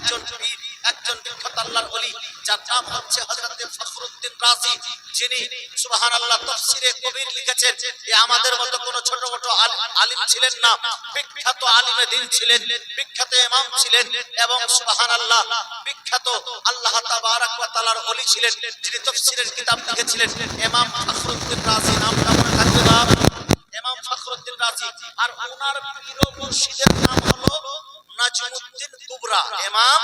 একজন পীর, একজন বিখ্যাত আল্লাহর ওলি, যার নাম হচ্ছে হযরত ফখরুদ্দীন রাজি, যিনি সুবহানাল্লাহ তাফসীরে কবির লিখেছেন। আমাদের মতো কোন ছোট মোটো আলিম ছিলেন না, বিখ্যাত আলিমে দ্বীন ছিলেন, বিখ্যাত ইমাম ছিলেন এবং সুবহানাল্লাহ বিখ্যাত আল্লাহ তাবারক ওয়া তাআলার ওলি ছিলেন, যিনি তাফসীরের কিতাব লিখেছিলেন। ইমাম ফখরুদ্দীন রাজি নামটা মনে থাকবে না? ইমাম ফখরুদ্দীন রাজি। আর ওনার পীর ও মুর্শিদের নাম হলো নাজমুদ্দিন কুবরা। ইমাম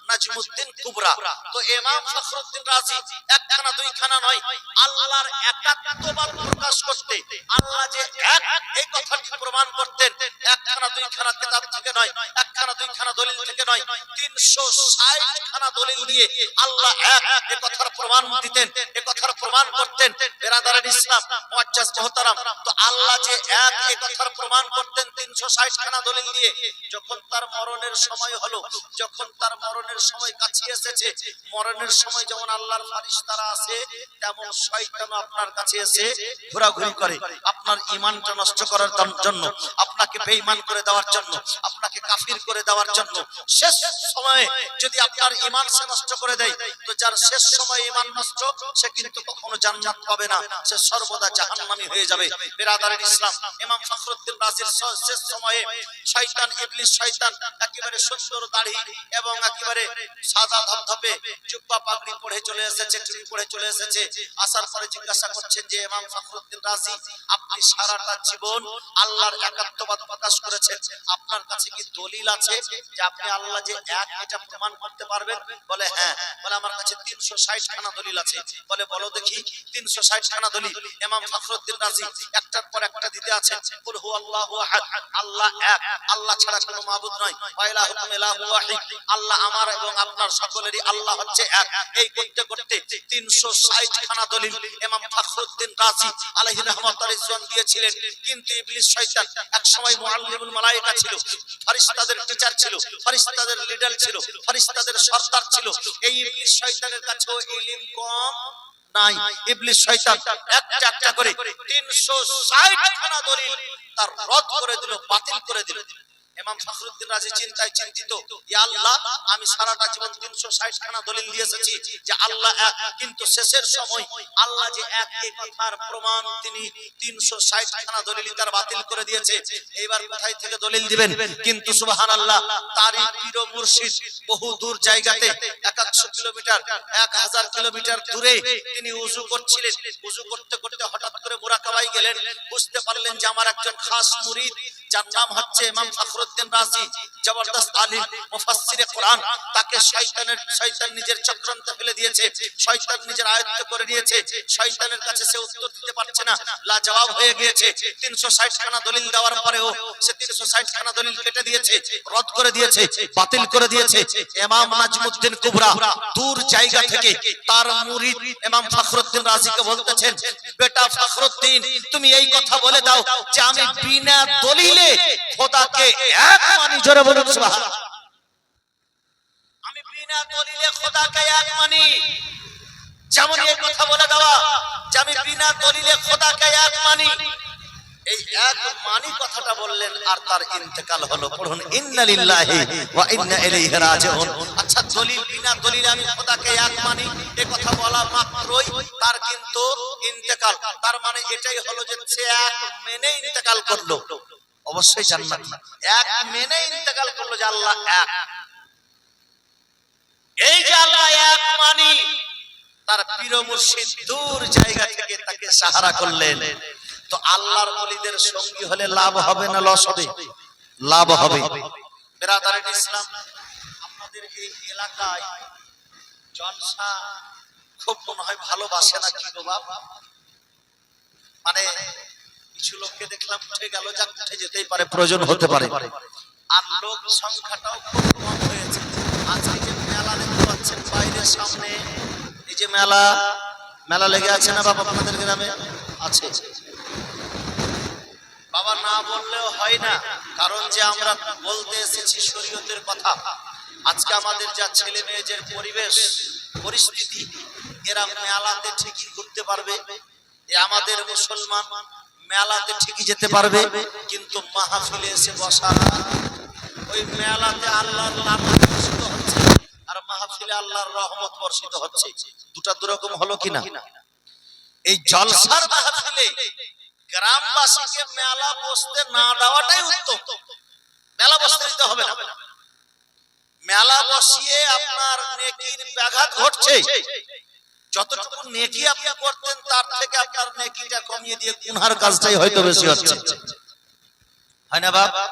নাজমুদ্দিন কুবরা। তো ইমাম ফখরুদ্দীন রাজি একখানা দুইখানা নয়, আল্লাহর একাত্মবাদ প্রকাশ করতে, আল্লাহ যে এক এই কথাটি প্রমাণ করতেন একখানা দুইখানা কিতাব থেকে নয়, একখানা দুইখানা দলিল থেকে নয়, 360 খানা দলিল দিয়ে আল্লাহ এক এই কথার প্রমাণ দিতেন, এই কথার প্রমাণ করতেন। বেরাদারান ইসলাম মুআজ্জাজ মুহতারাম, তো আল্লাহ যে এক এই কথার প্রমাণ করতেন 360 খানা দলিল দিয়ে। যখন তার মরণের সময় হলো, যখন তার মরণের সময় কাছে এসেছে, মরণের সময় যেমন আল্লাহর ফেরেশতারা আছে, তেমন শয়তানও আপনার কাছে এসে ঘোরাঘুরি করে আপনার ঈমানটা নষ্ট করার জন্য, আপনাকে বেঈমান করে দেওয়ার জন্য, আপনাকে কাফির করে দেওয়ার জন্য। শেষ সময়ে যদি আপনার ঈমান সে নষ্ট করে দেয়, তো যার শেষ সময় ঈমান নষ্ট, সে কিন্তু কখনো জান্নাত পাবে না, সে সর্বদা জাহান্নামী হয়ে যাবে। বেরাদারান ইসলাম, ইমাম ফখরুদ্দীন রাজির শেষ সময়ে শয়তান, ইবলিস শয়তান একেবারে সুন্দর দাড়ি এবং একেবারে সাদা ধবধবে জুব্বা পাগড়ি পরে চলে এসেছে, টুপি পরে চলে এসেছে। আসার পরে জিজ্ঞাসা করছেন যে ইমাম ফখরুদ্দীন রাজি, আপনি সারাটা জীবন আল্লাহর একাত্মবাদ প্রকাশ করেছেন, আপনার কাছে কি দলিল আছে যে আপনি আল্লাহ যে এক এটা প্রমাণ করতে পারবেন? বলে হ্যাঁ। বলে আমার কাছে 360 খানা দলিল আছে। বলে বলো দেখি 360 খানা দলিল। ইমাম ফখরুদ্দীন রাজি একটার পর একটা দিতে আছেন। কুল হুয়াল্লাহু আহাদ, আল্লাহ এক, আল্লাহ ছাড়া কোনো মাবুদ নয়, ওয়া ইলাহুকুম ইলাহুন ওয়াহিদ, আল্লাহ আমার এবং আপনার সকলেরই আল্লাহ হচ্ছে এক। এই করতে করতে 360 খানা দলিল ইমাম ফখরুদ্দীন রাজি আলাইহি রাহমাতুল্লাহ রিজওয়ান দিয়েছিলেন। কিন্তু ইবলিস শয়তান এক সময় মুআল্লিমুল মালায়েকা ছিল, ফেরেশতাদের টিচার ছিল, ফেরেশতাদের লিডার ছিল, ফেরেশতাদের সরদার ছিল। এই ইবলিস শয়তানের কাছেও ইলম কম নাই। ইবলিস শয়তান একটা একটা করে 360 খানা দলিল তার রদ করে দিল, বাতিল করে দিল। ইমাম ফখরুদ্দীন রাজি চিন্তায় চিন্তিত, ইয়া আল্লাহ, আমি সারাটা জীবন 360 খানা দলিল দিয়ে এসেছি যে আল্লাহ এক, কিন্তু শেষের সময় আল্লাহ যে এক এই কথার প্রমাণ তিনি 360 খানা দলিল তার বাতিল করে দিয়েছে। এইবার কোথায় থেকে দলিল দিবেন? কিন্তু সুবহানাল্লাহ, তারই পীর ও মুর্শিদ বহু দূর জায়গাতে 100 কিলোমিটার 1000 কিলোমিটার দূরে তিনি ওযু করছিলেন। ওযু করতে করতে হঠাৎ করে মুরাকাবায় গেলেন, বুঝতে পারলেন যে আমার একজন খাস মুরিদ, যার নাম হচ্ছে ইমাম ফখরুদ্দীন রাজি, জবরদস্ত আলিম, মুফাসসিরে কোরআন, তাকে শয়তান নিজের চক্রান্তে ফেলে দিয়েছে, শয়তান নিজের আয়ত্ত করে নিয়েছে। শয়তানের কাছে সে উত্তর দিতে পারছে না, লাজবাব হয়ে গিয়েছে। 360 খানা দলিল দেওয়ার পরেও সে 360 খানা দলিল কেটে দিয়েছে, রদ করে দিয়েছে, বাতিল করে দিয়েছে। ইমাম নাজমুদ্দিন কুবরা দূর জায়গা থেকে তার মুরিদ ইমাম ফখরুদ্দীন রাজিকে বলতেছেন, বেটা ফখরুদ্দীন, তুমি এই কথা বলে দাও যে আমি বিনা দলিলে খোদাকে এক মানি। জোরে বলুন সুবহানাল্লাহ। আমি বিনা দলিলে খোদাকে এক মানি। যেমন এই কথা বলে দেওয়া যে আমি বিনা দলিলে খোদাকে এক মানি। এই এক মানি কথাটা বললেন আর তার ইন্তেকাল হলো। পড়ুন ইন্না লিল্লাহি ওয়া ইন্না ইলাইহি রাজিউন। আচ্ছা, দলিল বিনা দলিলে আমি খোদাকে এক মানি, এই কথা বলা মাত্রই তার কিন্তু ইন্তেকাল। তার মানে এটাই হলো যে সে এক মেনে ইন্তেকাল করলো, অবশ্যই জান্নাত। এক মেনে ইন্তেকাল করলো যে আল্লাহ এক। এই যে আল্লাহ এক মানি, তার পীর মুর্শিদ দূর জায়গা থেকে তাকে সাহারা করলেন। তো আল্লাহর ওলিদের সঙ্গী হলে লাভ হবে না লস হবে? লাভ হবে। বেরাদারান ইসলাম, আপনাদের এই এলাকায় জলসা খুব মনে হয় ভালোবাসে না কি গো বাবা? মানে কিছু লোককে দেখলাম উঠে গেল, যা উঠে যেতেই পারে, প্রয়োজন হতে পারে, আর লোক সংখ্যাটাও খুব কম হয়েছে। আজকে যে মেলা দেখতে পাচ্ছেন বাইরের সামনে, এই যে মেলা লেগে আছে না বাবা আপনাদের গ্রামে? আছে বাবা, না বললেও হয় না, কারণ যে আমরা বলতে এসেছি শরীয়তের কথা। আজকে আমাদের যা ছেলে মেয়েদের পরিবেশ পরিস্থিতি, এরা মেলাতে ঠিকই ঘুরতে পারবে, আমাদের মুসলমান মেলাতে ঠিকই যেতে পারবে, কিন্তু মাহফিলে এসে বসা, ওই মেলাতে আল্লাহর নাম শুরু হচ্ছে, মাহফিলে আল্লাহর রহমত বর্ষিত হচ্ছে। দুটা দুরকম হলো কিনা? এই জলসার মাহফিলে গ্রামবাসীকে মেলা বসতে না দেওয়াটাই উত্তম। মেলা বসতে দিতে হবে না। মেলা বসিয়ে আপনার নেকির ব্যাঘাত ঘটছে। যতটুকু নেকি আপনি করতেন তার থেকে আপনার নেকিটা কমিয়ে দিয়ে গুনার কাজটাই হয়তো বেশি হচ্ছে, হয় না বাবা?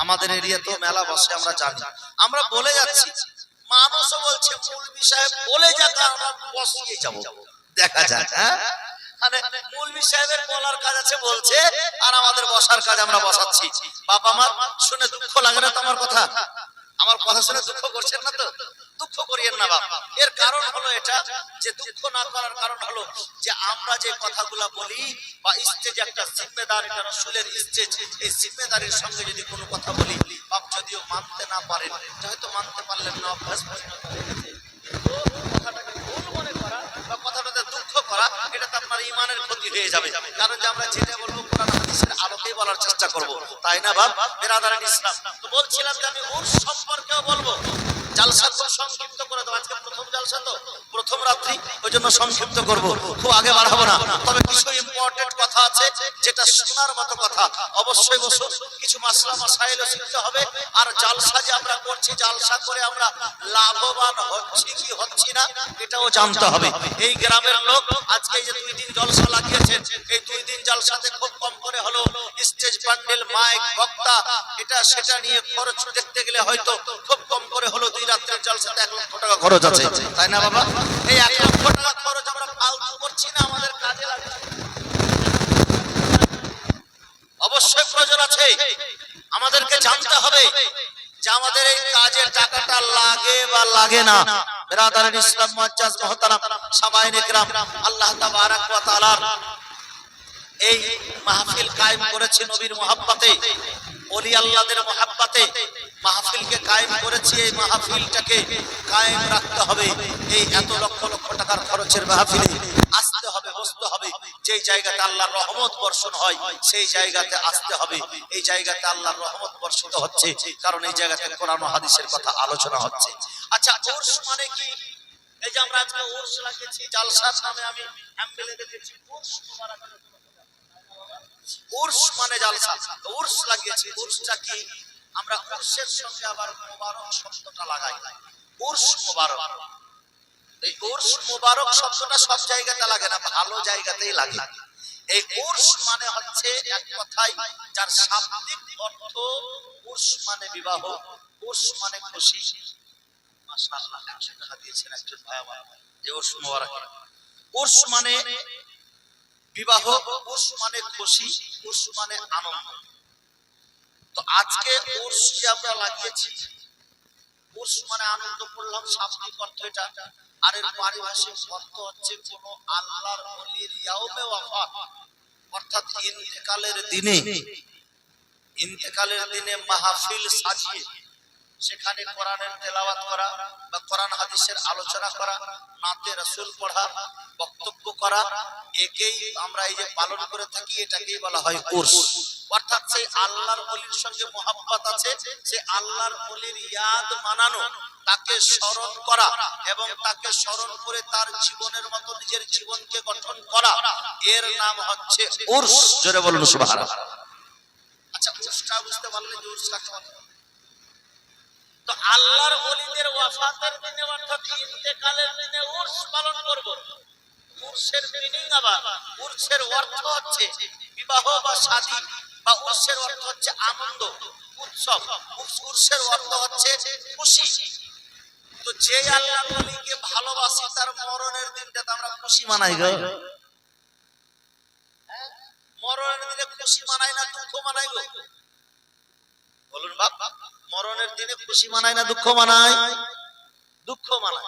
আমাদের এরিয়াতে মেলা বসে, আমরা জানি, আমরা বলে যাচ্ছি, মানুষও বলছে মৌলভী সাহেব বলে যাক আমরা বসিয়ে যাব, দেখা যাক। হ্যাঁ, মানে মৌলভী সাহেবের বলার কাজ আছে বলছে, আর আমাদের বসার কাজ আমরা বসাচ্ছি। বাবা মা শুনে দুঃখ লাগে না তো আমার কথা? আমার কথা শুনে দুঃখ করছেন না তো? দুঃখ করিয়েন না বাবা। এর কারণ হলো এটা, যে দুঃখ না করার কারণ হলো যে আমরা যে কথাগুলা বলি বা স্টেজে একটা জিম্মেদারি, এটা রাসূলের স্টেজ, এই জিম্মেদারির সঙ্গে যদি কোনো কথা বলি, বাপ যদিও মানতে না পারেন, হয়তো মানতে পারলেন না, অভ্যাস পরিণত হয়ে গেছে, কথাটাকে ভুল মনে করা বা কথাটাতে দুঃখ করা, এটা তো আপনার ঈমানের ক্ষতি হয়ে যাবে। কারণ যে আমরা যেটা বলবো কোরআন হাদিসের আলোকেই বলার চেষ্টা করব, তাই না বাপ? বিরাদারান ইসলাম, তো বলছিলাম যে আমি উর্স সম্পর্কেও বলবো। জালসা খুব সংক্ষিপ্ত করে দাও, আজকে প্রথম জালসা তো, প্রথম রাত্রি, ওই জন্য সংক্ষিপ্ত করব, খুব আগে বাড়াবো না। তবে কিছু ইম্পর্টেন্ট কথা আছে যেটা শোনার মতো কথা। অবশ্যই বসুন, কিছু মাসলা মাসাইলও শিখতে হবে। আর জালসা যে আমরা করছি, জালসা করে আমরা লাভবান হচ্ছি কি হচ্ছি না এটাও জানতে হবে। এই গ্রামের লোক আজকে এই যে 2 দিন জলসা লাগিয়েছেন, এই 2 দিন জলসাতে খুব কম করে হলো স্টেজ প্যান্ডেল, মাইক, বক্তা, এটা সেটা নিয়ে খরচ দেখতে গেলে হয়তো খুব কম করে হলো 2 রাত্রের জলসাতে 1 লক্ষ টাকা খরচ আছে, তাই না বাবা? এই 1 লক্ষ টাকা খরচ আমরা ফালতু করছি না, আমাদের কাজে লাগছে। অবশ্যই প্রয়োজন আছে, আমাদেরকে জানতে হবে যে আমাদের এই কাজের টাকাটা লাগে বা লাগে না। বিরাদারান ইসলাম, মুআজ্জাজ মুহতারাম সামাইন ইকরাম, আল্লাহ তাবারাক ওয়া তাআলা এই মাহফিল কায়েম করেছে নবীর মুহাব্বতে, ওলি আল্লাহদের মুহাব্বতে মাহফিলকে কায়েম করেছে। এই মাহফিলটাকে কায়েম রাখতে হবে। এই এত লক্ষ লক্ষ টাকার খরচের মাহফিলে আসতে হবে, বসতে হবে। যেই জায়গাতে আল্লাহর রহমত বর্ষণ হয় সেই জায়গাতে আসতে হবে। এই জায়গাতে আল্লাহর রহমত বর্ষিত হচ্ছে কারণ এই জায়গাতে কোরআন ও হাদিসের কথা আলোচনা হচ্ছে। আচ্ছা, উর্স মানে কি? এই যে আমরা আজকে উর্স লাগিয়েছি, জালসার নামে আমি অ্যাম্বেলে দেখেছি উর্স মুবারক। উর্স মানে জালসা, উর্স লাগিয়েছি। উর্সটা কি? আমরা উর্সের সঙ্গে আবার মুবারক শব্দটা লাগাই। উর্স মুবারক, এই উর্স মুবারক শব্দটা সব জায়গাতে লাগে না, ভালো জায়গাতেই লাগে। এই উর্স মানে হচ্ছে এক কথায় যার শাব্দিক অর্থ উর্স মানে বিবাহ, উর্স মানে খুশি। মাশাআল্লাহ 100 টাকা দিয়েছেন একজন ভাই আমার, যে উর্স মুবারক। উর্স মানে বিবাহ, উর্স মানে খুশি, উর্স মানে আনন্দ। তো আজকে উর্স যে আমরা লাগিয়েছি, উর্স মানে আনন্দ করলাম, শাব্দিক অর্থ এটা। আর এর পারিভাষিক অর্থ হচ্ছে কোন আল্লাহর ওলির ইয়াউমে ওয়াফাত, অর্থাৎ ইন্তেকালের দিনে, ইন্তেকালের দিনে মাহফিল সাজিয়ে সেখানে কোরআনের তেলাওয়াত করা বা কোরআন হাদিসের আলোচনা করা, নাতে রাসূল পড়া, বক্তব্য করা, একেই আমরা এই যে পালন করে থাকি, এটাকেই বলা হয় উর্স। অর্থাৎ সেই আল্লাহর ওলির সঙ্গে মুহাব্বত আছে, সেই আল্লাহর ওলির ইয়াদ মানানো, তাকে স্মরণ করা এবং তাকে স্মরণ করে তার জীবনের মতো নিজের জীবনকে গঠন করা, এর নাম হচ্ছে উর্স। জোরে বলুন সুবহানাল্লাহ। আচ্ছা, উর্সটা বুঝতে পারলে যে উর্স কাকে বলে? তো আল্লাহর ওলিদের ওয়াফাতের দিনে অর্থাৎ ইন্তেকালের দিনে উর্স পালন করব। উর্সের মিনিং আবার, উর্সের অর্থ হচ্ছে বিবাহ বা শাদী, বা উর্সের অর্থ হচ্ছে আনন্দ, উৎসব। উর্সের অর্থ হচ্ছে খুশি। তো যে আল্লাহর ওলিকে ভালোবাসি তার মরণের দিনটাতে আমরা খুশি মানাই গো। মরণের দিনে খুশি মানাই না দুঃখ মানাই গো? বলুন বাপ, মরণের দিনে খুশি মানাই না দুঃখ মানাই? দুঃখ মানাই।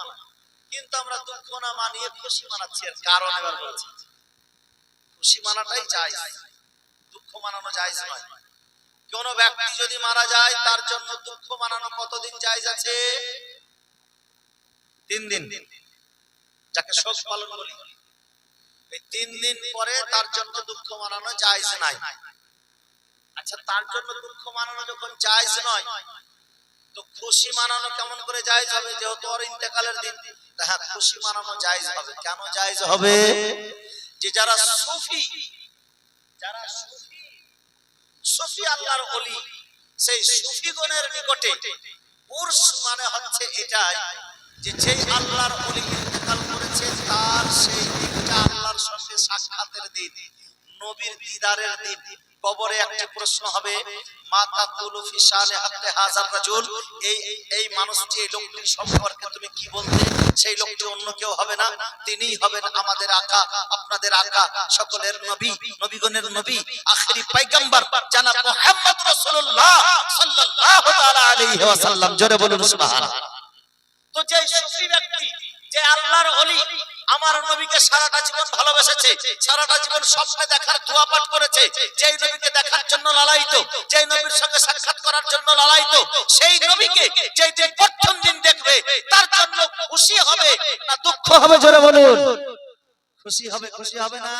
কিন্তু আমরা দুঃখ না মানিয়ে খুশি মানাচ্ছি, এর কারণ এবার বলছি। খুশি মানাটাই জায়েজ, দুঃখ মানানো জায়েজ নয়। কোন ব্যক্তি যদি মারা যায় তার জন্য দুঃখ মানানো কতদিন জায়েজ আছে? 3 দিন, যাকে শোক পালন বলি। এই 3 দিন পরে তার জন্য দুঃখ মানানো জায়েজ নাই। আচ্ছা, তার জন্য দুঃখ মানানো যখন জায়েজ নয়, তো খুশি মানানো কেমন করে জায়েজ হবে, যেহেতু ওর ইন্তেকালের দিন? হ্যাঁ, খুশি মানানো জায়েজ হবে। কেন জায়েজ হবে? যে যারা সুফি, যারা সুফি, সুফি আল্লাহর ওলি, সেই সুফিগণের নিকটে উর্স মানে হচ্ছে এটাই যে যেই আল্লাহর ওলি ইন্তেকাল করেছে তার সেই দিনটা আল্লাহর সঙ্গে সাক্ষাতের দিন, নবীর দিদারের দিন। কবরে একটি প্রশ্ন হবে, মা তাকুলু ফি শানে হাত্তে হাজার রাজুল, এই মানুষটি, এই লোকটি সম্পর্কে তুমি কি বলতে? সেই লোকটি অন্য কেউ হবে না, তিনিই হবেন আমাদের আকা, আপনাদের আকা, সকলের নবী, নবীগণের নবী, আখেরি পয়গম্বর জনাব মুহাম্মদ রাসূলুল্লাহ সাল্লাল্লাহু তাআলা আলাইহি ওয়াসাল্লাম। জোরে বলুন সুবহানাল্লাহ। তো যে সুফি ব্যক্তি, যে আল্লাহর ওলি, আমার নবীকে সারাটা জীবন ভালোবেসেছে, সারাটা জীবন স্বপ্নে দেখার দোয়া পাঠ করেছে, যেই নবীকে দেখার জন্য লালায়িত, যেই নবীর সঙ্গে সাক্ষাৎ করার জন্য লালায়িত, সেই নবীকে যেই দিন প্রথম দিন দেখবে তার জন্য খুশি হবে না দুঃখ হবে? জোরে বলুন। খুশি হবে, খুশি হবে না?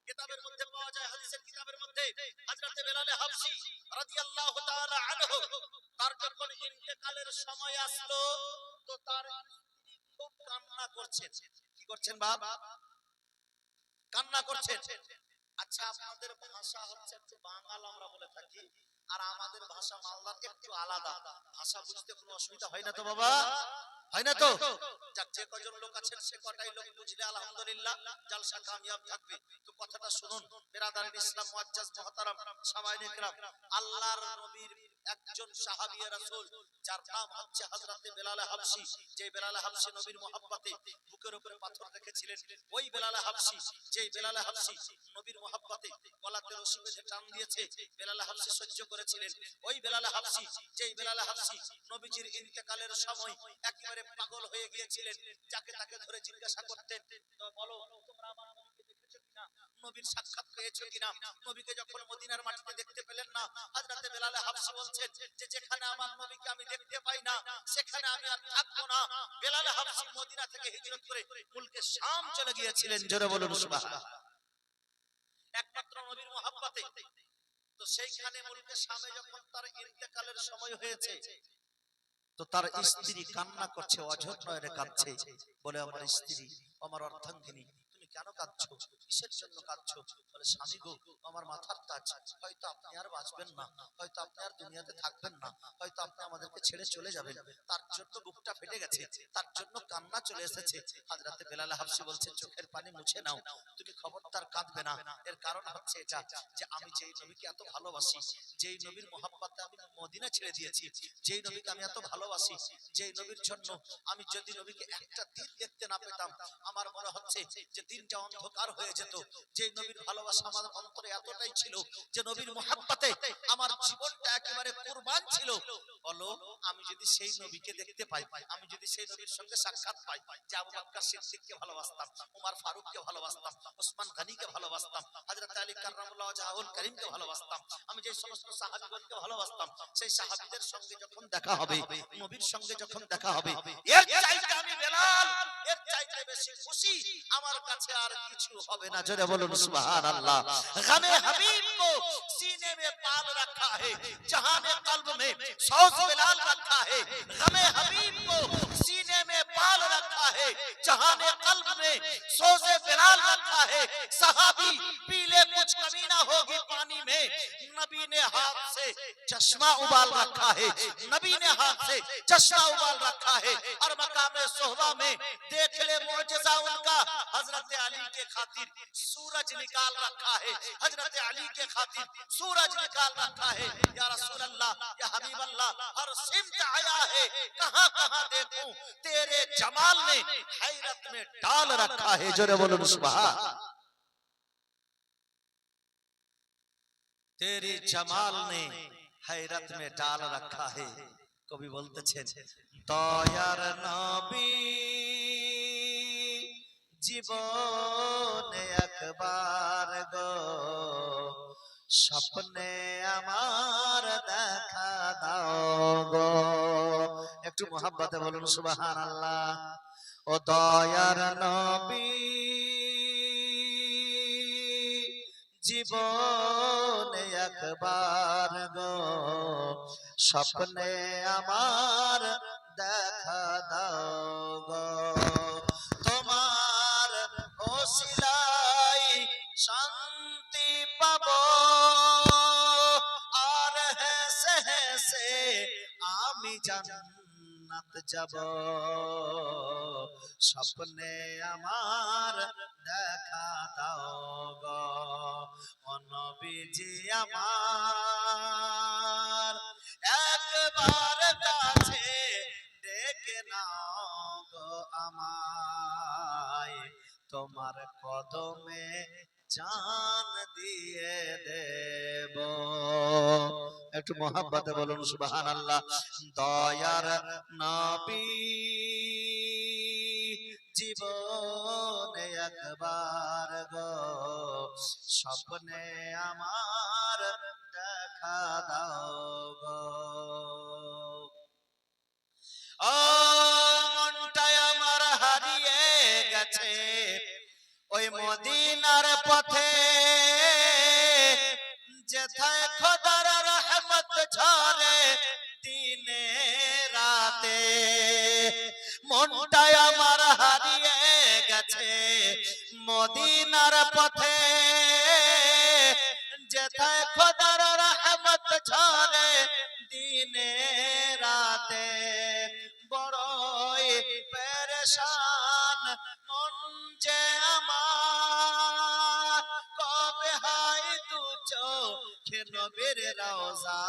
কিতাবের মধ্যে পাওয়া যায়, হাদিসের কিতাবের মধ্যে, হযরত বেলাল হাবশী রাদিয়াল্লাহু তাআলা আনহু, তার যখন ইন্তেকালের সময় আসলো তো তার খুব কান্না করছেন। কি করছেন বাবা? কান্না করছেন। আচ্ছা, আপনাদের ভাষা হচ্ছে একটু বাঙাল আমরা বলে থাকি, আর আমাদের ভাষা মালদার একটু আলাদা। ভাষা বুঝতে কোনো অসুবিধা হয় না তো বাবা? হয় না তো? যাক, যে কজন লোক আছেন সে কটাই লোক বুঝলে আলহামদুলিল্লাহ জালসা কামিয়াব থাকবে। তো কথাটা শুনুন বিরাদার ইসলাম মুআজ্জাজ মুহতারাম সামাইনে کرام, আল্লাহর নবীর একজন সাহাবী রাসূল যার নাম হচ্ছে হযরত বেলাল হাবশী, যে বেলাল হাবশী নবীর মহব্বতে বুকের উপরে পাথর রেখেছিলেন, ওই বেলাল হাবশী, যে বেলাল হাবশী নবীর মহব্বতে গলাতে রশি বেঁধে টান দিয়েছে, বেলাল হাবশী সহ্য করেছিলেন। ওই বেলাল হাবশী, যেই বেলাল হাবশী নবীজির ইন্তেকালের সময় একেবারে পাগল হয়ে গিয়েছিলেন, যাকে তাকে ধরে জিজ্ঞাসা করতেন, তো বলো তোমরা আমার নবীকে দেখেছো কিনা, নবীর সাক্ষাৎ পেয়েছো কিনা? নবীকে যখন মদিনার মাটিতে দেখতে পেলেন না, হযরত বেলাল হাবশী বলছেন যে যেখানে আমার নবীকে আমি দেখতে পাই না সেখানে আমি আর থাকবো না। বেলাল হাবশী মদিনা থেকে হিজরত করে মুলকে শাম চলে গিয়েছিলেন। জোরে বলুন সুবহানাল্লাহ। একমাত্র নবীর মহব্বতে। তো সেইখানে মুলকে শামে যখন তার ইন্তেকালের সময় হয়েছে তো তার স্ত্রী কান্না করছে, অঝর নয়নে কাঁদছে, বলে আমার স্ত্রী, আমার অর্ধাঙ্গিনী, তুমি কেন কাঁদছো? কিসের জন্য কাঁদছো? বলে স্বামী গো, আমার মাথার তাজ, হয়তো আপনি আর বাঁচবেন না, হয়তো আপনি আর দুনিয়াতে থাকবেন না, হয়তো আপনি আমাদেরকে ছেড়ে চলে যাবেন, তার জন্য বুকটা ফেটে গেছে, তার জন্য কান্না চলে এসেছে। হযরত বেলাল হাবশী বলছেন, চোখের পানি মুছে নাও, তুমি খবরদার কাঁদবে না। এর কারণ হচ্ছে এটা যে আমি যেই নবীকে এত ভালোবাসি, যেই নবীর মহব্বতে আমি মদিনা ছেড়ে দিয়েছি, যেই নবীকে আমি এত ভালোবাসি, যেই নবীর জন্য আমি যদি নবীকে একটা দিন দেখতে না পেতাম আমার মনে হচ্ছে যে দিনটা অন্ধকার হয়ে যেত। যেই নবীর ভালোবাসা আমার অন্তরে এতটাই ছিল যে নবীর মহব্বতে আমার জীবনটা একেবারে কুরবান ছিল। বলো, আমি যদি সেই নবীকে দেখতে পাই, আমি যদি সেই নবীর সঙ্গে সাক্ষাৎ পাই, যে আবু বকর সিদ্দিককে ভালোবাসতাম, ওমর ফারুককে ভালোবাসতাম, ওসমান গনিকে ভালোবাসতাম, হযরত আলী কাররামাল্লাহু ওয়াজহাহুল কারীমকে ভালোবাসতাম, আমি যে সমস্ত সাহাবীগণকে ভালোবাসতাম, সেই সাহাবীদের সঙ্গে যখন দেখা হবে, নবীর সঙ্গে যখন দেখা হবে, এর চাইতে আমি বেলাল, এর চাইতে বেশি খুশি আমার কাছে আর কিছু হবে না। জোরে বলুন সুবহানাল্লাহ। গমে হাবিব কো सीने में पाल रखा है, जहां में कल्ब में सौस बिलाल रखा है। गमे हबीब को सीने में पाल रखा है, जहां में कल्ब में सौस बिलाल रखा है। सहाबी पीले कुछ कमी ना होगी पानी में, नबी ने हाथ से चश्मा उबाल रखा है, नबी ने हाथ से चश्मा उबाल रखा है। और मकाम सोहबा में देख ले मुअजिजा उनका, हजरत अली के खातिर सूरज निकाल रखा है, हजरत अली के खातिर सूरज निकाल रखा है। या रसूल अल्लाह, या हबीब अल्लाह, हर सिमत आया है, कहां कहां देखूं तेरे जमाल ने हैरत में डाल रखा है। जोरे बोलो सुभान। तेरे जमाल ने हैरत में डाल रखा है। कवि বলতেছেন, দয়ার নবী জীবনে একবার গো স্বপ্নে আমার দেখা দাও গো। একটু মোহাব্বতে বলুন সুবহানাল্লাহ। ও দয়ার নবী জীবনে একবার গো স্বপ্নে আমার দেখা দাও গো তোমার ওসিলাই শান্তি পাবো আর হেসে হেসে আমি জান্নাত যাব স্বপ্নে আমার দেখা দাও গো ও নবীজি আমার একবার কাছে ডেকে নাও গো আমায় তোমার কদমে জান দিয়ে দেব একটু মোহাব্বতে বলুন সুবহানাল্লাহ দয়ার নবী জীবনে একবার গো স্বপ্নে আমার দেখা দাও গো ও মনটা আমার হারিয়ে গেছে ওই মদিনার পথে যেথায় খোদার রহমত ঝরে দিনে রাতে মনটা আমার হারিয়ে গেছে মদিনার পথে যেথায় খোদার রহমত ঝরে দিনে রাতে বড়ই পেরেশান মন যে আমার কবে হয় দু চোখে নবীর রওজা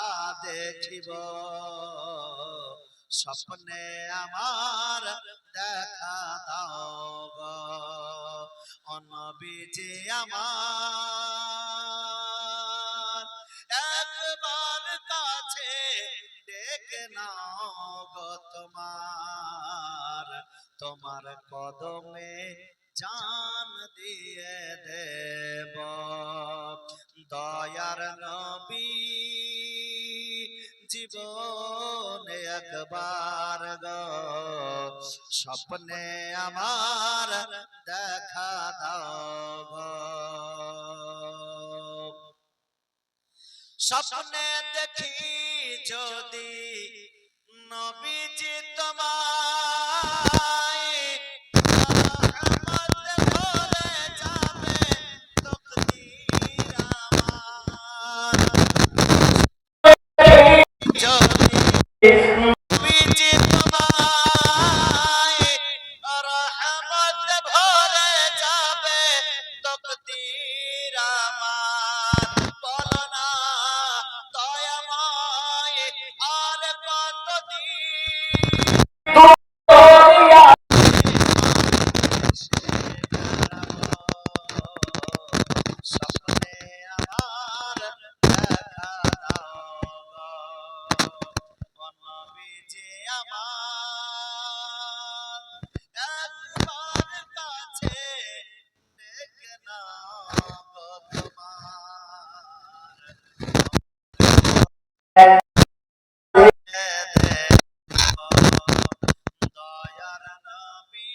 দেখিব স্বপ্নে আমার দেখা দাও গো ও নবীজি আমার একবার কাছে ডেকে নাও গো তোমার কদমে জান দিয়ে দেব দয়ার নবী জীবনে একবার গো স্বপ্নে আমার দেখা দাও গো স্বপ্নে দেখি যদি নবীজি তোমায় রহমত ভরে যাবে তকদীর আমার যদি নবীজি তোমায় রহমত ভরে যাবে তকদীর আমার বলো না দয়াময় আর কতদিন স্বপ্নে আমার দেখা দাও গো ও নবীজি আমার একবার কাছে ডেকে নাও গো দয়ার নবী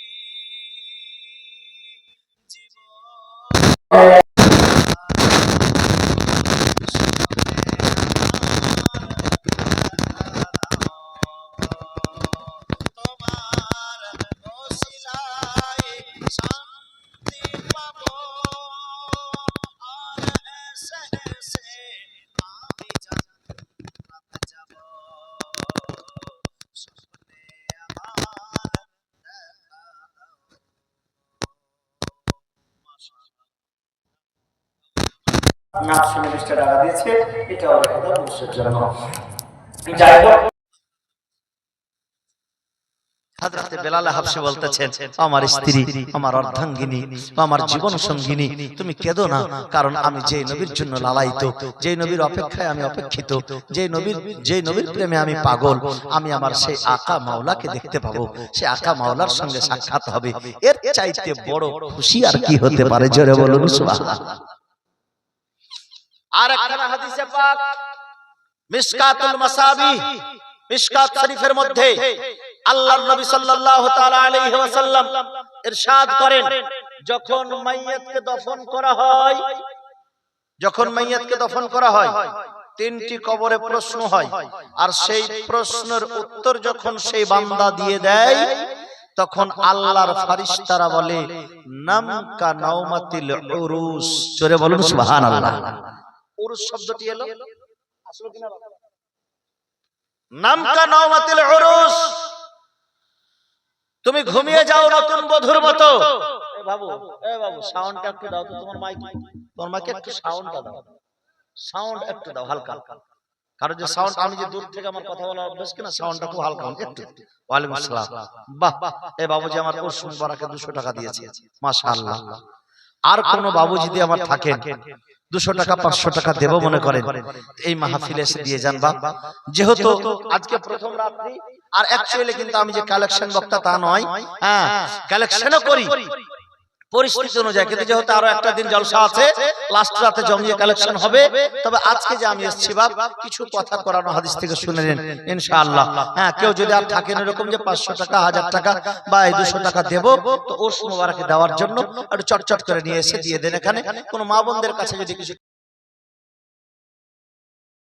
জীবন তোমার ওসিলায় শান্তি পাবো আর হেসে হেসে আমি জান্নাত যাব স্বপ্নে আমার দেখা দাও মাশাআল্লাহ নাচ শুনে মিস্টার টাকা দিয়েছে এটা ওর কথা বুঝতে জন্য যাই হোক হযরত বেলাল হাবশী বলতেছেন আমার স্ত্রী আমার অর্ধাঙ্গিনী আমার জীবন সঙ্গিনী তুমি কেঁদো না কারণ আমি যে নবীর জন্য লালায়িত যে নবীর অপেক্ষায় আমি অপেক্ষিত যে নবীর প্রেমে আমি পাগল আমি আমার সেই আকা মাওলাকে দেখতে পাবো সেই আকা মাওলার সঙ্গে সাক্ষাৎ হবে এর চাইতে বড় খুশি আর কি হতে পারে জোরে বলুন সুবহানাল্লাহ আর একটা হাদিসে পাক মিশকাতুল মাসাবি মিশকাত শরীফের মধ্যে আল্লাহর নবী সাল্লাল্লাহু তাআলা আলাইহি ওয়াসাল্লাম ইরশাদ করেন যখন মাইয়াতকে দফন করা হয় যখন মাইয়াতকে দফন করা হয় তিনটি কবরে প্রশ্ন হয়, আর সেই প্রশ্নের উত্তর যখন সেই বান্দা দিয়ে দেয় তখন আল্লাহর ফারিস্তারা বলে নাম কা নাওমাতিল উরুস। জোরে বলুন সুবহানাল্লাহ। উরুস শব্দটি এলো আসলে কিনা নাম কা নাওমাতিল উরুস, তুমি ঘুমিয়ে যাও নতুন বধূর মতো। এ বাবু সাউন্ডটা একটু দাও তো, তোমার মাইকে একটু সাউন্ডটা দাও, সাউন্ড একটু দাও হালকা, কারণ যে সাউন্ড আমি যে দূর থেকে আমার কথা বলা অভ্যাস কিনা সাউন্ডটা খুব হালকা একটু। ওয়ালাইকুম আসসালাম। বাহ, এই বাবুজি আমার উরুস মুবারাকে 200 টাকা দিয়েছে, মাশাআল্লাহ। আর কোন বাবু যদি আমার থাকেন 200 টাকা 500 টাকা দেব মনে করেন, এই মাহফিলে এসে দিয়ে যান। বাবা যেহেতু আজকে প্রথম রাত্রি, আর অ্যাকচুয়ালি কিন্তু আমি যে কালেকশন বক্তা তা নয়, হ্যাঁ কালেকশনও করি পরিস্থিতি অনুযায়ী, কিন্তু যেহেতু আরো একটা দিন জলসা আছে, লাস্ট রাতে জমিয়ে কালেকশন হবে। তবে আজকে যে আমি এসেছি বাপ, কিছু কথা কোরআন ও হাদিস থেকে শুনে নিন ইনশাআল্লাহ। হ্যাঁ, কেউ যদি আর থাকেন এরকম যে 500 টাকা 1000 টাকা বা 200 টাকা দেব, তো ওরস মুবারকে দেওয়ার জন্য একটু চটচট করে নিয়ে এসে দিয়ে দেন। এখানে কোন মা বোনদের কাছে যদি কিছু